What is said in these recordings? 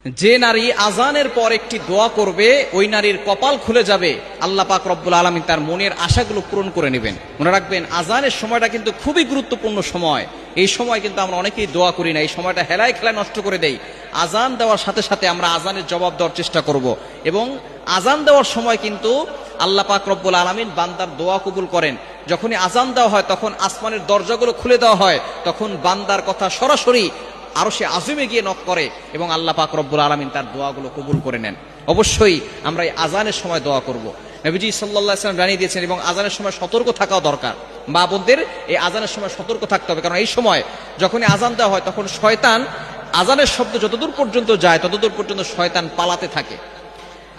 যে নারী আজানের পর একটি দোয়া করবে ওই নারীর কপাল খুলে যাবে, আল্লাহ পাক রব্বুল আলামিন তার মনের আশাগুলো পূরণ করে নেবেন। মনে রাখবেন, আজানের সময়টা কিন্তু খুবই গুরুত্বপূর্ণ সময়। এই সময় কিন্তু আমরা অনেকেই দোয়া করি না, এই সময়টা হেলায় খেলায় নষ্ট করে দেই। আজান দেওয়ার সাথে সাথে আমরা আজানের জবাব দেওয়ার চেষ্টা করব, এবং আজান দেওয়ার সময় কিন্তু আল্লাহ পাক রব্বুল আলামিন বান্দার দোয়া কবুল করেন। যখনই আজান দেওয়া হয় তখন আসমানের দরজাগুলো খুলে দেওয়া হয়, তখন বান্দার কথা সরাসরি আরশে আযিমে গিয়ে নক করে এবং আল্লাহ পাক রব্বুল আলামিন তার দোয়াগুলো কবুল করে নেন। অবশ্যই আমরা এই আজানের সময় দোয়া করব। নবীজি সাল্লাল্লাহু আলাইহি ওয়াসাল্লাম জানিয়ে দিয়েছেন, এবং আজানের সময় সতর্ক থাকাও দরকার। মা বোনদের এই আজানের সময় সতর্ক থাকতে হবে, কারণ এই সময় যখনই আজান দেওয়া হয় তখন শয়তান, আজানের শব্দ যতদূর পর্যন্ত যায় ততদূর পর্যন্ত শয়তান পালাতে থাকে।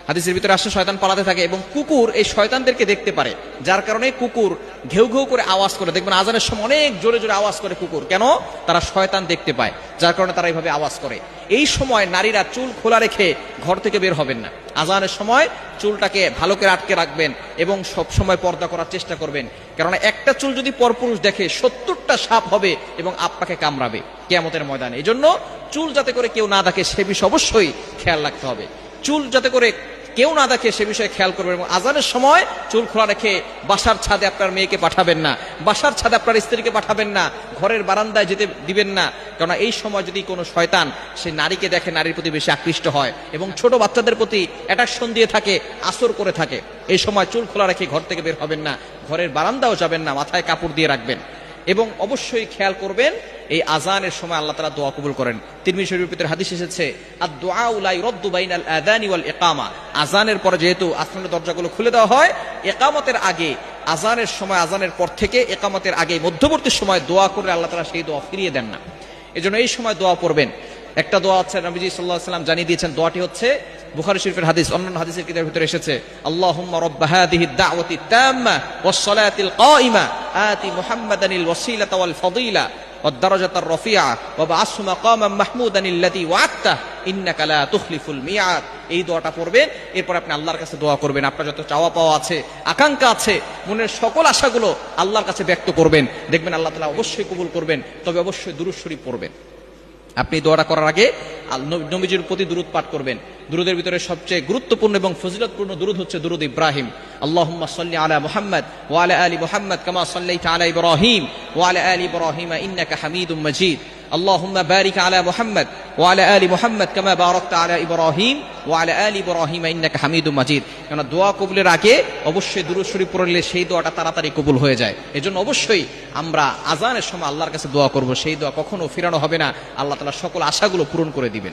হাদিসের ভিতরে আসলে শয়তান পালাতে থাকে, এবং কুকুর এই শয়তানদেরকে দেখতে পারে, যার কারণে কুকুর ঘেউ ঘেউ করে আওয়াজ করে। দেখবেন আজানের সময় অনেক জোরে জোরে আওয়াজ করে কুকুর, কেন? তারা শয়তান দেখতে পায়, যার কারণে তারা এইভাবে আওয়াজ করে। এই সময় নারীরা চুল খোলা রেখে ঘর থেকে বের হবেন না। আজানের সময় চুলটাকে ভালো করে আটকে রাখবেন এবং সব সময় পর্দা করার চেষ্টা করবেন, কারণ একটা চুল যদি পরপুরুষ দেখে 70টা সাপ হবে এবং আপনাকে কামড়াবে কিয়ামতের ময়দানে। এই জন্য চুল যাতে করে কেউ না দেখে সে বিষয়ে অবশ্যই খেয়াল রাখতে হবে। চুল যাতে করে কেউ না দেখে সে বিষয়ে খেয়াল করবেন, এবং আজানের সময় চুল খোলা রেখে বাসার ছাদে আপনার মেয়েকে পাঠাবেন না, বাসার ছাদে আপনার স্ত্রীকে পাঠাবেন না, ঘরের বারান্দায় যেতে দিবেন না, কারণ এই সময় যদি কোনো শয়তান সেই নারীকে দেখে নারীর প্রতি বেশি আকৃষ্ট হয় এবং ছোট বাচ্চাদের প্রতি অ্যাট্রাকশন দিয়ে থাকে, আসর করে থাকে। এই সময় চুল খোলা রেখে ঘর থেকে বের হবেন না, ঘরের বারান্দাও যাবেন না, মাথায় কাপড় দিয়ে রাখবেন। এবং অবশ্যই খেয়াল করবেন এই আজানের সময় আল্লাহ তাআলা দোয়া কবুল করেন। তিরমিজি শরীফের ভিতরে হাদিস এসেছে, আদ-দুআউ লা ইরাদ্দু বাইনাল আযানি ওয়াল ইকামা। আজানের পরে যেহেতু আসমানের দরজাগুলো খুলে দেওয়া হয়, ইকামতের আগে, আজানের সময়, আজানের পর থেকে ইকামতের আগে মধ্যবর্তী সময় দোয়া করলে আল্লাহ তাআলা সেই দোয়া ফিরিয়ে দেন না। এজন্য এই সময় দোয়া করবেন। একটা দোয়া আছে, নবীজি সাল্লাল্লাহু আলাইহি ওয়াসাল্লাম জানিয়ে দিয়েছেন, দোয়াটি হচ্ছে বুখারী শরীফের হাদিস, অন্যান্য হাদিসের কিতাবের ভিতরে এসেছে, আল্লাহুম্মা রাব্বা হাযিহিদ দাওয়াতি তাম্মা ওয়াস সালাতিল কাইমা আতি মুহাম্মাদানিল ওয়াসিলাতা ওয়াল ফাদিলা ওয়াদ দারাজাতার রাফিআ ওয়া বা'আসহু মাকামান মাহমুদান আল্লাযী ওয়া'আদতা ইন্নাকা লা তুখলিফুল মিআদ। এই দোয়াটা পড়বেন, এরপর আপনি আল্লাহর কাছে দোয়া করবেন। আপনার যত চাওয়া পাওয়া আছে, আকাঙ্ক্ষা আছে, মনের সকল আশাগুলো আল্লাহর কাছে ব্যক্ত করবেন, দেখবেন আল্লাহ তাআলা অবশ্যই কবুল করবেন। তবে অবশ্যই দুরূদ শরীফ পড়বেন। আপনি দোয়াটা করার আগে নবীজির প্রতি দুরূদ পাঠ করবেন। দুরূদের ভিতরে সবচেয়ে গুরুত্বপূর্ণ এবং ফজিলতপূর্ণ দুরূদ হচ্ছে দুরূদ ইব্রাহিম। আল্লাহুম্মা সাল্লি আলা মুহাম্মাদ ওয়া আলা আলি মুহাম্মাদ কামা সাল্লাইতা আলা ইব্রাহিম ওয়া আলা আলি ইব্রাহিম ইন্নাকা হামিদুম মাজিদ। আল্লাহুম্মা বারিক আলা মুহাম্মাদ ওয়া আলা আলি মুহাম্মাদ কামা বারাকতা আলা ইব্রাহিম ওয়া আলা আলি ইব্রাহিম ইন্নাকা হামিদুম মাজিদ। কারণ দোয়া কবুলের আগে অবশ্যই দুরূদ শরীফ পড়লে সেই দোয়াটা তাড়াতাড়ি কবুল হয়ে যায়। এজন্য অবশ্যই আমরা আজানের সময় আল্লাহর কাছে দোয়া করব, সেই দোয়া কখনো ফিরানো হবে না। আল্লাহ তাআলা সকল আশাগুলো পূরণ করে দিবেন।